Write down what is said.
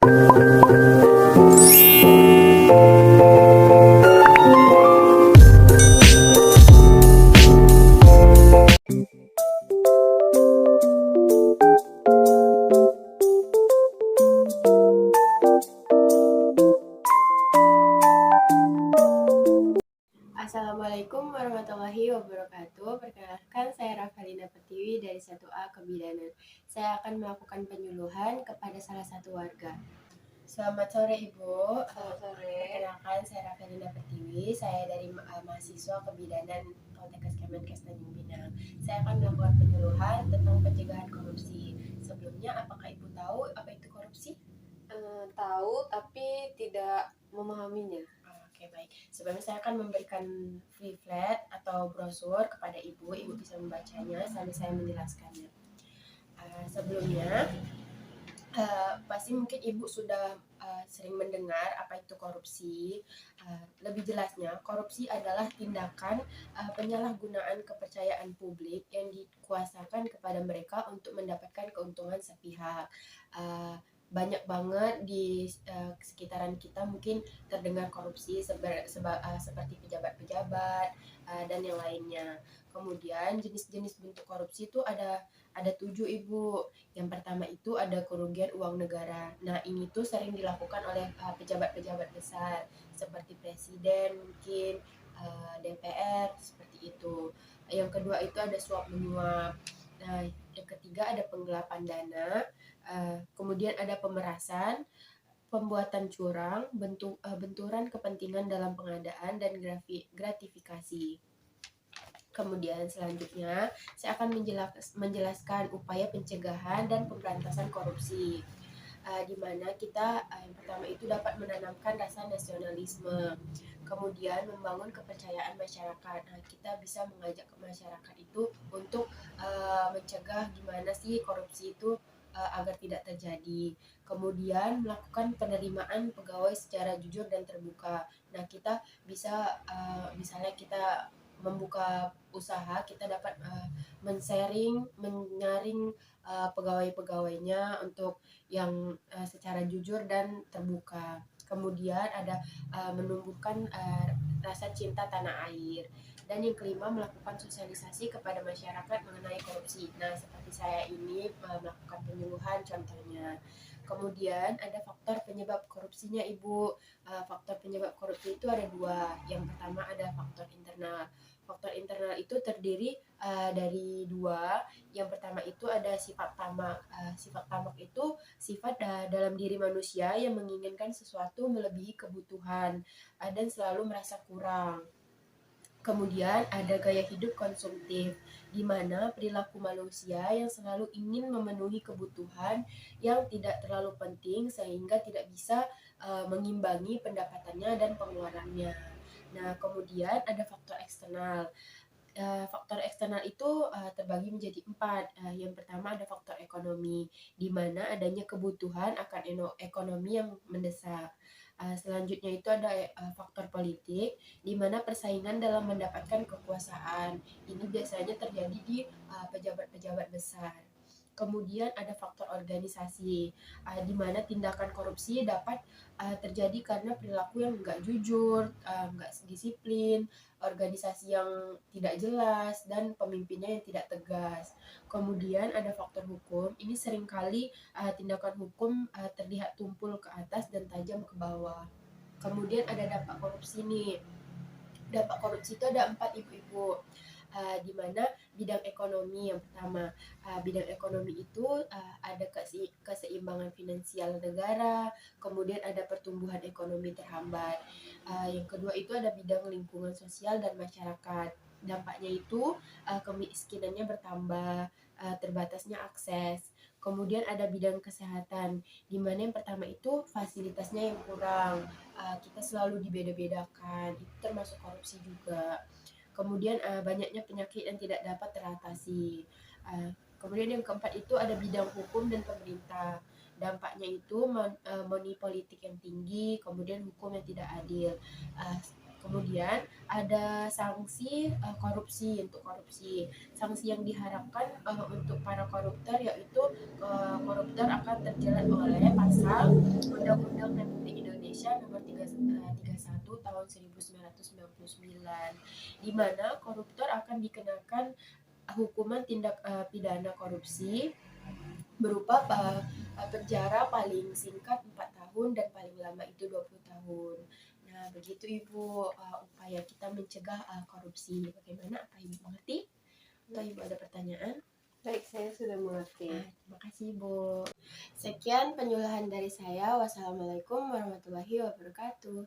Assalamualaikum warahmatullahi wabarakatuh. Perkenalkan, saya Rafalina Pertiwi dari 1A Kebidanan. Saya akan melakukan penyuluhan kepada salah satu warga. Selamat sore Ibu. Selamat sore. Perkenalkan, saya Rafalina Pertiwi. Saya dari mahasiswa Kebidanan Poltekkes Kemenkes Tanjung Pinang. Saya akan melakukan penyuluhan tentang pencegahan korupsi. Sebelumnya, apakah Ibu tahu apa itu korupsi? Tahu tapi tidak memahaminya. Oke, baik. Sebelumnya saya akan memberikan leaflet atau brosur kepada Ibu. Ibu bisa membacanya sambil saya menjelaskannya. Sebelumnya, pasti mungkin Ibu sudah sering mendengar apa itu korupsi. Lebih jelasnya, korupsi adalah tindakan penyalahgunaan kepercayaan publik yang dikuasakan kepada mereka untuk mendapatkan keuntungan sepihak. Banyak banget di sekitaran kita mungkin terdengar korupsi seperti pejabat-pejabat dan yang lainnya. Kemudian jenis-jenis bentuk korupsi itu ada 7 Ibu. Yang pertama itu ada kerugian uang negara. Nah, ini tuh sering dilakukan oleh pejabat-pejabat besar seperti presiden mungkin, DPR seperti itu. Yang kedua itu ada suap menyuap. Nah, yang ketiga ada penggelapan dana. Kemudian ada pemerasan, pembuatan curang, benturan kepentingan dalam pengadaan dan gratifikasi. Kemudian selanjutnya saya akan menjelaskan upaya pencegahan dan pemberantasan korupsi. Di mana kita yang pertama itu dapat menanamkan rasa nasionalisme, kemudian membangun kepercayaan masyarakat. Nah, kita bisa mengajak ke masyarakat itu untuk mencegah gimana sih korupsi itu agar tidak terjadi. Kemudian melakukan penerimaan pegawai secara jujur dan terbuka. Nah, kita bisa misalnya kita membuka usaha, kita dapat menyaring pegawai-pegawainya untuk yang secara jujur dan terbuka. Kemudian ada menumbuhkan rasa cinta tanah air. Dan yang kelima, melakukan sosialisasi kepada masyarakat mengenai korupsi. Nah, seperti saya ini melakukan penyuluhan contohnya. Kemudian ada faktor penyebab korupsinya Ibu. Faktor penyebab korupsi itu ada 2. Yang pertama ada faktor internal. Faktor internal itu terdiri dari 2. Yang pertama itu ada sifat tamak. Sifat tamak itu sifat dalam diri manusia yang menginginkan sesuatu melebihi kebutuhan dan selalu merasa kurang. Kemudian ada gaya hidup konsumtif, di mana perilaku manusia yang selalu ingin memenuhi kebutuhan yang tidak terlalu penting sehingga tidak bisa mengimbangi pendapatannya dan pengeluarannya. Nah, kemudian ada faktor eksternal. Faktor eksternal itu terbagi menjadi 4. Yang pertama ada faktor ekonomi, di mana adanya kebutuhan akan ekonomi yang mendesak. Selanjutnya itu ada faktor politik, di mana persaingan dalam mendapatkan kekuasaan. Ini biasanya terjadi di pejabat-pejabat besar. Kemudian ada faktor organisasi, di mana tindakan korupsi dapat terjadi karena perilaku yang nggak jujur, nggak disiplin, organisasi yang tidak jelas, dan pemimpinnya yang tidak tegas. Kemudian ada faktor hukum, ini seringkali tindakan hukum terlihat tumpul ke atas dan tajam ke bawah. Kemudian ada dampak korupsi nih. Dampak korupsi itu ada 4 Ibu-ibu. Di mana bidang ekonomi yang pertama, bidang ekonomi itu ada keseimbangan finansial negara, kemudian ada pertumbuhan ekonomi terhambat. Yang kedua itu ada bidang lingkungan sosial dan masyarakat. Dampaknya itu kemiskinannya bertambah, terbatasnya akses. Kemudian ada bidang kesehatan, di mana yang pertama itu fasilitasnya yang kurang, kita selalu dibeda-bedakan, itu termasuk korupsi juga. Kemudian banyaknya penyakit yang tidak dapat teratasi. Kemudian yang keempat itu ada bidang hukum dan pemerintah. Dampaknya itu money politik yang tinggi, kemudian hukum yang tidak adil. Kemudian ada sanksi korupsi untuk korupsi. Sanksi yang diharapkan untuk para koruptor yaitu koruptor akan terjerat oleh pasal Undang-Undang Republik Indonesia Nomor 31 Tahun 1999, di mana koruptor akan dikenakan hukuman tindak pidana korupsi berupa penjara paling singkat 4 tahun dan paling lama itu 20 tahun. Nah, begitu Ibu upaya kita mencegah korupsi. Bagaimana? Apa Ibu mengerti? Atau Ibu ada pertanyaan? Baik, saya sudah mengerti. Terima kasih Ibu. Sekian penyuluhan dari saya. Wassalamualaikum warahmatullahi wabarakatuh.